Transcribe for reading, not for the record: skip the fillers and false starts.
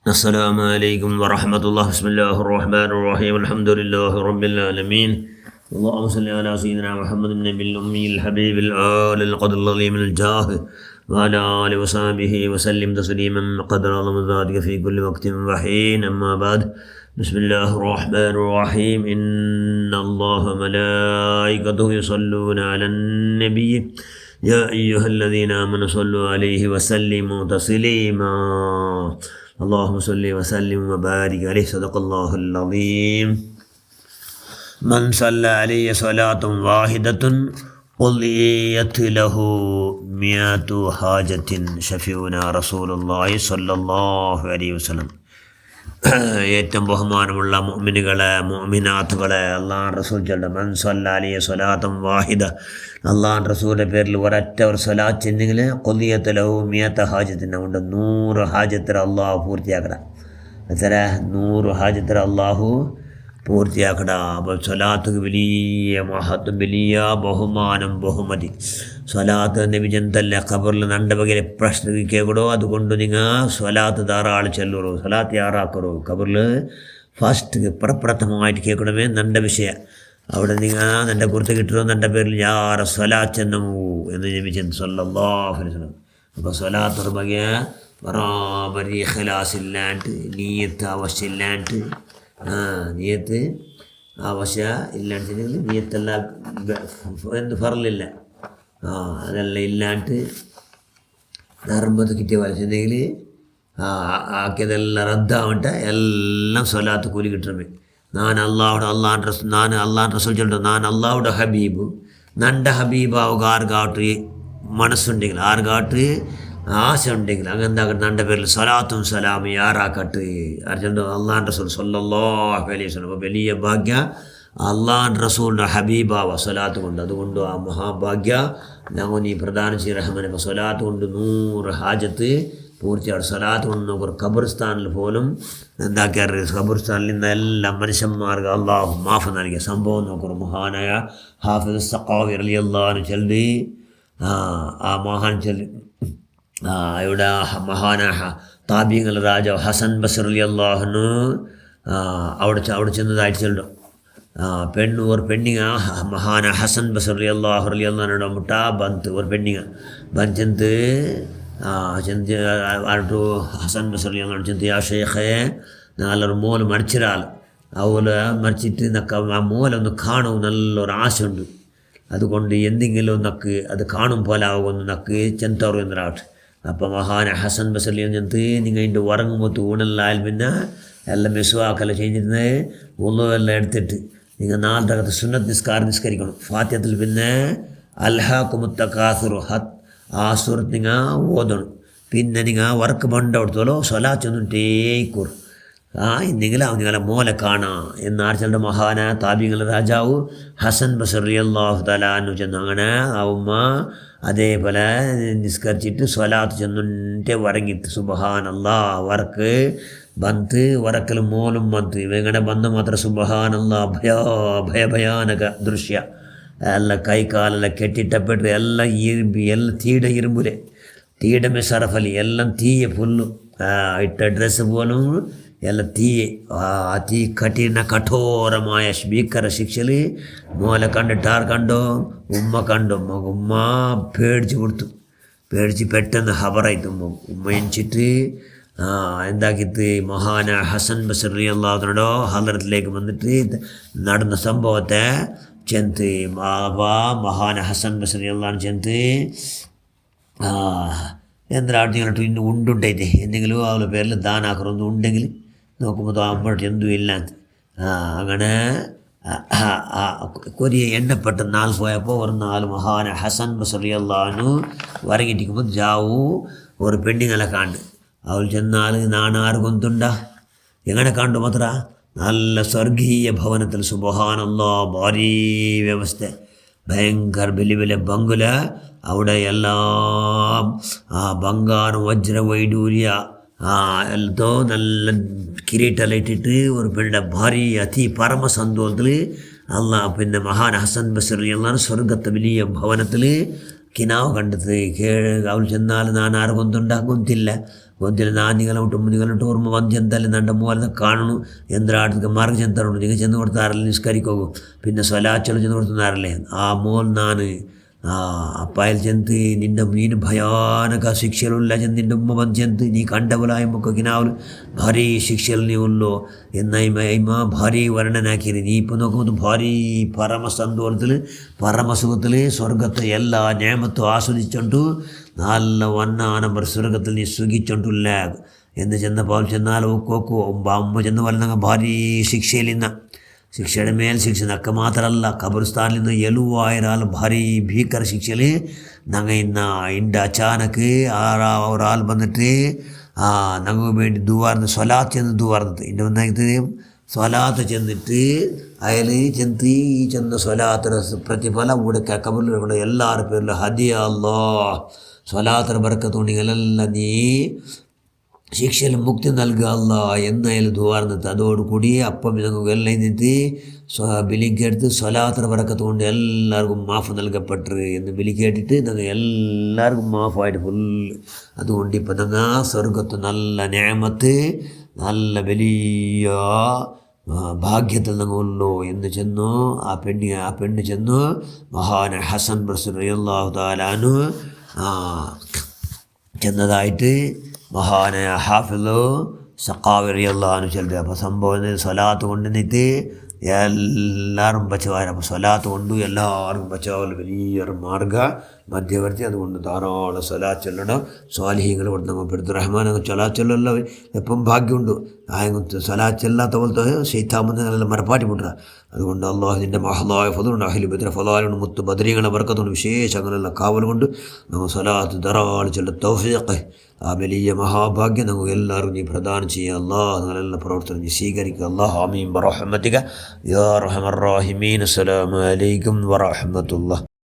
السلام عليكم ورحمة الله. بسم الله الرحمن الرحيم. الحمد لله رب العالمين. اللهم صل على سيدنا محمد النبي الأمي الحبيب الآل القدر العظيم الجاه وعلى آله وصحبه وسلم تسليما قدر عظم ذاتك في كل وقت وحين. أما بعد، بسم الله الرحمن الرحيم. إن الله ملائكته يصلون على النبي يا أيها الذين آمنوا صلوا عليه وسلموا تسليما. اللهم صل وسلم وبارك عليه. صدق الله العظيم. من صلى عليه صلاة واحدة قضيت له 100 حاجة شفيعنا رسول الله صلى الله عليه وسلم. ഏറ്റവും ബഹുമാനമുള്ള മുഅ്മിനുകളെ മുഅ്മിനാത്തുകളെ, അള്ളാഹു റസൂൽ ചൊല്ല മൻ സ്വല്ല അലൈഹി സ്വലാത്തും വാഹിദ, അള്ളാഹു റസൂലിൻ്റെ പേരിൽ ഒരൊറ്റ ഒരു സ്വലാത്ത് ചെന്നെങ്കിൽ ഖുദിയത ലഹു 100 ഹാജത്തിന്, കൊണ്ട് 100 ഹാജത്തിന് അള്ളാഹു പൂർത്തിയാക്കട. എത്ര 100 ഹാജത്തിന് അള്ളാഹു പൂർത്തിയാക്കട. അപ്പോൾ സ്വലാത്ത് വലിയ മഹത്വം, വലിയ ബഹുമാനം, ബഹുമതി. സ്വലാത്ത് നബി ജന്തല്ല ഖബറിൽ നണ്ട ബಗೆರೆ ಪ್ರಶ್ನೆ ಕೇಳೋ. അതുകൊണ്ട് നിങ്ങൾ സ്വലാത്ത് ധാരാളം ചെല്ലൂ, സ്വലാത്ത് യാറാക്കറോ. ഖബറിൽ ഫസ്റ്റ് പ്രപ്രഥമമായിട്ട് കേൾക്കണമേ നണ്ട വിഷയ. അവിടെ നിങ്ങൾ നൻ്റെ കുറിച്ച് കിട്ടുമോ, നൻ്റെ പേരിൽ യാറ സ്വലാത്ത് ചെന്നമോ എന്ന് നബി ചന്ദ് സല്ലല്ലാഹു അലൈഹി വസല്ലം. അപ്പോൾ സ്വലാത്ത് ഒരു ബಗೆಯ ബറാബരി ഇഖ്ലാസില്ലാണ്ട്, നിയത്ത് ആവശ്യമില്ലാണ്ട്, നിയത്ത് ആവശ്യ ഇല്ലാണ്ടെങ്കിൽ നിയത്തെല്ലാം എന്ത് ഫറലില്ല, അതെല്ലാം ഇല്ലാണ്ട് ധർമ്മത് കിട്ടിയ വലച്ചെങ്കിൽ ആക്കിയതെല്ലാം റദ്ദാവട്ടെ. എല്ലാം സ്വലാത്ത് കൂലി കിട്ടണമേ. ഞാൻ അള്ളാഹുടെ റസൂൽ ചൊല്ലുന്നു, ഞാൻ അള്ളാഹുടെ ഹബീബ്, നൻ്റെ ഹബീബാവുക ആർക്കാട്ട് മനസ്സുണ്ടെങ്കിൽ, ആർക്കാട്ട് ആശ ഉണ്ടെങ്കിൽ അങ്ങെന്താകട്ടെ നൻ്റെ പേരിൽ സ്വലാത്തും സലാമും യാറാക്കട്ട്. അർജുന അള്ളാഹുടെ റസൂൽ സല്ലല്ലാഹു അലൈഹി വസല്ലം. അപ്പോൾ വലിയ ഭാഗ്യ അള്ളാഹു റസൂലിൻ്റെ ഹബീബാവ സ്വലാത്ത് കൊണ്ട്. അതുകൊണ്ട് ആ മഹാഭാഗ്യ ഞങ്ങൾ നീ പ്രദാനം ചെയ്യ റഹ്മാനെ. അപ്പോൾ സ്വലാത്ത് കൊണ്ട് 100 ഹാജത്ത് പൂർത്തിയാണ്. സ്വലാത്ത് കൊണ്ട് നോക്കൊരു ഖബർസ്ഥാനിൽ പോലും എന്താക്കിയാറ്, ഖബർസ്ഥാനിൽ നിന്ന് എല്ലാ മനുഷ്യന്മാർക്ക് അള്ളാഹു മാഫ് നൽകിയ സംഭവം നോക്കൊരു മഹാനായ ഹാഫിദ് സഖാവി റളിയല്ലാഹു അൻഹു ചൊല്ലി. ആ മഹാൻ ചൊല്ലി ഇവിടെ മഹാനായ താബീങ്ങൾ രാജാവ് ഹസൻ ബസ്രി റളിയല്ലാഹു അൻഹു അവിടെ ചെന്നതായിട്ട് ചൊല്ലും. ഒരു പെണ്ണിങ്ങ മഹാന ഹസൻ ബസ്രി റളിയല്ലാഹു അൻഹുടെ മുട്ട ಬಂತು. ഒരു പെണ്ണിങ്ങ ಬಂತು ചെന്ന് ആട്ടു ഹസൻ ബസ്രി റളിയല്ലാഹു അൻഹു ചെന്ന്, യാ ഷേഖേ നല്ലൊരു മോല് മരിച്ചിരാൽ, അതുപോലെ മരിച്ചിട്ട് നക്ക ആ മോലൊന്ന് കാണും നല്ലൊരു ആശയുണ്ട്. അതുകൊണ്ട് എന്തെങ്കിലും നക്ക് അത് കാണും പോലെ ആകുമെന്ന് നക്ക് ചെന്തോറ് എന്നൊരാട്ട്. അപ്പം മഹാന ഹസൻ ബസ്രി ചെന്ന്, നിങ്ങൾ ഇതിൻ്റെ ഉറങ്ങുമ്പോൾ ഊണെല്ലാം പിന്നെ എല്ലാം മെസ്വാക്കെല്ലാം ചെയ്തിരുന്ന് ഒന്നുമെല്ലാം എടുത്തിട്ട് നിങ്ങൾ 4 റകഅത്ത് സുന്നത്ത് നിസ്കരിക്കണം. ഫാത്തിഹത്തിൽ പിന്നെ അൽഹാകുമുത് തകാസുറു ആ സൂറത്ത് നിങ്ങൾ ഓതണം. പിന്നെ നിങ്ങൾ വർക്ക് പണ്ട് കൊടുത്തോളൂ സ്വലാത്ത് ഒന്നിട്ടേക്കൂർ എന്തെങ്കിലും നിങ്ങളെ മോലെ കാണാം എന്നാർച്ചളുടെ മഹാന താബീങ്ങളുടെ രാജാവ് ഹസൻ ബസ്രി റളിയല്ലാഹു തആല അൻഹു ചെന്ന് അങ്ങനെ ആ ഉമ്മ അതേപോലെ നിസ്കരിച്ചിട്ട് സ്വലാത്ത് ചെന്നിട്ട് ഉറങ്ങിട്ട് സുബ്ഹാനല്ലാഹ് വർക്ക് ಬಂತು. ವರಕಲು ಮೋಲುം ಬಂತು. ಇವೆಗಡೆ ಬಂದು ಮಾತ್ರ ಸುಬ್ಹಾನಲ್ಲಾ ಭಯಾನಕ ದೃಶ್ಯ. ಎಲ್ಲ ಕೈ ಕಾಲೆಲ್ಲ ಕೆಟ್ಟಿಟ್ಟಬಿಟ್ರೆ ಎಲ್ಲ ಎಲ್ಲ ഇരുമ്പുലെ തീടമേ സറഫലി എല്ലാം തീയെ ഫുള്ളും ഇട്ട ഡ്രസ്സ് പോലും എല്ലാം തീയെ. അതി കഠോരമായ ഭീകര ശിക്ഷയിൽ മോലെ കണ്ടിട്ട് ആർ കണ്ടോ, ഉമ്മ കണ്ടു. ഉമ്മ പേടിച്ച് കൊടുത്തു. പേടിച്ച് പെട്ടെന്ന് ഹബറായിട്ട് ഉമ്മ എണിച്ചിട്ട് എന്താക്കിത്ത് മഹാന ഹസൻ ബസ്രി റളിയല്ലാഹു അൻഹു ഹദറത്തിലേക്ക് വന്നിട്ട് നടന്ന സംഭവത്തെ ചെന്ന് മഹാന ഹസൻ ബസ്രി റളിയല്ലാഹു അൻഹു ചെന്ന് എന്തിനാട്ട് ഇങ്ങോട്ട് ഇന്ന് ഉണ്ടുണ്ടായിട്ടേ എന്തെങ്കിലും അവളുടെ പേരിൽ ദാനാക്കറൊന്നും ഉണ്ടെങ്കിൽ നോക്കുമ്പോൾ അമ്മോട്ട് എന്തും ഇല്ലാത്ത അങ്ങനെ കൊരിയ എണ്ണപ്പെട്ട നാൾ പോയപ്പോൾ ഒരു നാൾ മഹാന ഹസൻ ബസ്രി റളിയല്ലാഹു അൻഹു വരങ്ങിട്ടിരിക്കുമ്പോൾ ജാവു ഒരു പെണ്ണിങ്ങളെ കാണ്ട്. അവൾ ചെന്നാൽ നാണാറ് കൊന്തുണ്ട എങ്ങനെ കണ്ടു മാത്ര നല്ല സ്വർഗീയ ഭവനത്തിൽ സുബ്ഹാനല്ലാഹ് ഭാരീ വ്യവസ്ഥ, ഭയങ്കര വലിയ വലിയ ബംഗുല. അവിടെ എല്ലാം ബംഗാരം വജ്ര വൈഡൂര്യ എല്ലോ നല്ല കിരീട്ടെല്ലാം ഇട്ടിട്ട് ഒരു പെണ്ണിൻ്റെ ഭാരി അതി പരമ സന്തോഷത്തിൽ പിന്നെ മഹാൻ ഹസൻ ബസ്രി റളിയല്ലാഹു അൻഹു സ്വർഗത്തെ വലിയ ഭവനത്തിൽ കിനാവ് കണ്ടത് അവൾ ചെന്നാൽ ഞാൻ ആറ് കൊന്തുണ്ടാ ഗൊന്തില്ല. ಗೊಂತಿನ ನಾನಿಗಲುಂಟು ಓರ್ಮ ಒಂದು ചെന്താലും നണ്ട മൂലം കാണണു എന്തൊരാടത്തേക്ക് മാർഗം ചെന്താറുണ്ട് നിങ്ങൾ ചെന്ന് കൊടുത്താറല്ലേ നിസ്കരിക്കോകും പിന്നെ സ്വലാച്ചൽ ചെന്ന് കൊടുത്തുന്നാറല്ലേ ആ മോൽ നാന് അപ്പായൽ ചെന്ത് ನೀನು ಭಯಾನಕ ಶಿಕ್ಷೆలుಲ್ಲ ಚೆಂದು ನಿಂಡ ಉಮ್ಮ ಬಂದು ಚೆಂದು ನೀ ಕಂಡವಲಾಯ ಮುಖಗಿನಾವಲು ಭಾರಿ ಶಿಕ್ಷೆಲು ನೀವುಲ್ಲೋ എന്നൈമ ഭാരി വർണ്ണനാക്കിയത് നീ ഇപ്പോൾ നോക്കുമ്പോൾ ഭാരി പരമ സന്തോഷത്തിൽ പരമസുഖത്തിൽ സ്വർഗത്തെ എല്ലാ നിയമത്തും ആസ്വദിച്ചുകൊണ്ട് നല്ല നമ്പർ സ്വർഗത്തിൽ നീ സുഖിച്ചുകൊണ്ടില്ല എന്ന് ചെന്നപ്പോൾ ചെന്നാൽ ഒക്കോക്കോ അമ്മ ചെന്ന പോലെ ഭാരി ಶಿಕ್ಷೆಯಲ್ಲಿಂದ ಶಿಕ್ಷೆയുടെ മേൽ ശിക്ഷ നക്ക മാത്രമല്ല ഖബർസ്ഥാനിൽ നിന്ന് 70,000 ഭാരി ഭീകര ശിക്ഷയിൽ ഞങ്ങൾ ഇന്ന് ഇൻ്റെ അച്ചാനക്ക് ഒരാൾ വന്നിട്ട് ഞങ്ങൾക്ക് വേണ്ടി ദുവാർന്ന് സ്വലാത്ത് ചെന്ന് ദുവാർന്നത് ഇൻ്റെ വന്നിട്ട് സ്വലാത്ത് ചെന്നിട്ട് അയാൾ ചെന്ന് ഈ ചെന്ന സ്വലാത്തിൻ്റെ പ്രതിഫലം ഇവിടെ ഖബറിൽ ഇവിടെ എല്ലാവരുടെ പേരിലും ഹദിയ അല്ലാ സ്വലാത്തിൻ്റെ ബർക്കത്തുണ്ടെങ്കിലെല്ലാം നീ ശിക്ഷയിൽ മുക്തി നൽകുക അല്ല എന്നയാൾ ദുവാർന്നിട്ട് അതോടുകൂടി അപ്പം ഞങ്ങൾക്ക് എല്ലാം നിന്നിട്ട് ബിലിക്കേടുത്ത് സ്വലാത്ര പറക്കത്ത് കൊണ്ട് എല്ലാവർക്കും മാഫ് നൽകപ്പെട്ടത് എന്ന് ബിലി കേട്ടിട്ട് ഞങ്ങൾ എല്ലാവർക്കും മാഫായിട്ട് ഫുള്ള് അതുകൊണ്ട് ഇപ്പം ഞങ്ങൾ സ്വർഗത്ത് നല്ല നിയമത്ത് നല്ല വലിയ ഭാഗ്യത്തിൽ ഞങ്ങളുള്ളൂ എന്ന് ചെന്നു ആ പെണ്ണ് ചെന്നു മഹാന ഹസൻ ബസ്ർ റളിയല്ലാഹു തആല അൻഹു ചെന്നതായിട്ട് മഹാനായ ഹാഫിള് സഖാവി റളിയല്ലാഹു അൻഹു ചെല്ലുക. അപ്പോൾ സംഭവം സ്വലാത്ത് കൊണ്ട് നിന്നിട്ട് എല്ലാവരും ബച്ചവാൻ. അപ്പോൾ സ്വലാത്ത് കൊണ്ട് എല്ലാവർക്കും ബച്ചവാൻ വലിയൊരു മാർഗ്ഗ മധ്യവർത്തി. അതുകൊണ്ട് ധാരാളം സ്വലാത്ത് ചൊല്ലണം. സ്വാലിഹീങ്ങൾ കൊണ്ട് നമ്മൾ പെടുത്തു റഹ്മാൻ അങ്ങ് സ്വലാത്ത് ചൊല്ലല്ലോ എപ്പം ഭാഗ്യമുണ്ട്. സ്വലാത്ത് ചെല്ലാത്ത പോലത്തെ ശൈത്താമെന്ന് നല്ല മരപ്പാട്ടി പൊട്ടുക. അതുകൊണ്ട് അള്ളാഹുവിൻ്റെ മഹലായ ഫതുണ്ട് അഹിൽ ബദ്ര ഫലാലുണ്ട് മുത്ത് ബദരീങ്ങളെ ബർക്കത്തുണ്ട് വിശേഷങ്ങളുള്ള കാവൽ കൊണ്ട് നമ്മൾ സ്വലാത്ത് ധാരാളം ചൊല്ല തൗഫീഖ് ആ വലിയ മഹാഭാഗ്യം നമുക്ക് എല്ലാവർക്കും നീ പ്രദാനം ചെയ്യുക. അല്ലാഹ് നിങ്ങളെല്ലാം പ്രവർത്തനം നീ സ്വീകരിക്കുക. അല്ലാഹ് ആമീൻ ബിറഹ്മതിക യാ അർഹമർ റഹീമീൻ. അസ്സലാമു അലൈക്കും വറഹ്മത്തുള്ളാഹി.